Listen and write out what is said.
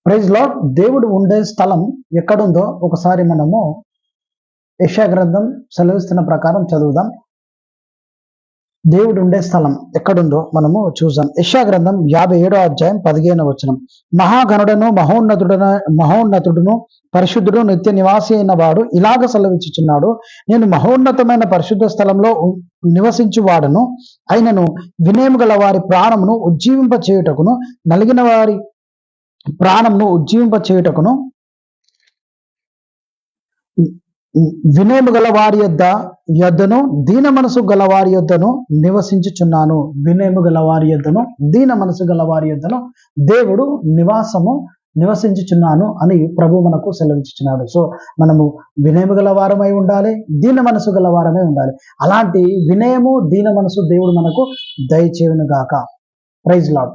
Praise lord. దేవుడు ఉండే స్థలం ఎక్కడుందో ఒకసారి మనము యెషయా గ్రంథం సెలవిస్తున్న ప్రకారం చదువుదాం. దేవుడు ఉండే స్థలం ఎక్కడుందో మనము చూద్దాం. యెషయా గ్రంథం 57వ అధ్యాయం 15వ వచనం. మహాగణుడను మహోన్నతుడును పరిశుద్ధుడు నిత్య నివాసి అయిన వాడు ఇలాగ సెలవిచ్చుచున్నాడు, నేను మహోన్నతమైన పరిశుద్ధ స్థలంలో నివసించువాడను అయినను వినయము గల వారి ప్రాణమును ఉజ్జీవింప చేయుటకును నలిగిన వారి ప్రాణమును ఉజ్జీవింప చేయుటకును వినయము గల వారి యొద్దను దీన మనసు గల వారి యొద్దను నివసించుచున్నాను. వినయము గల వారి యొద్దను దీన మనసు గల వారి యొద్దను దేవుడు నివసించుచున్నాను అని ప్రభు మనకు సెలవించుచున్నాడు. సో మనము వినయము గల వారమై ఉండాలి, దీన మనసు గల వారమై ఉండాలి. అలాంటి వినయము దీన మనసు దేవుడు మనకు దయచేయును గాక. Praise lord.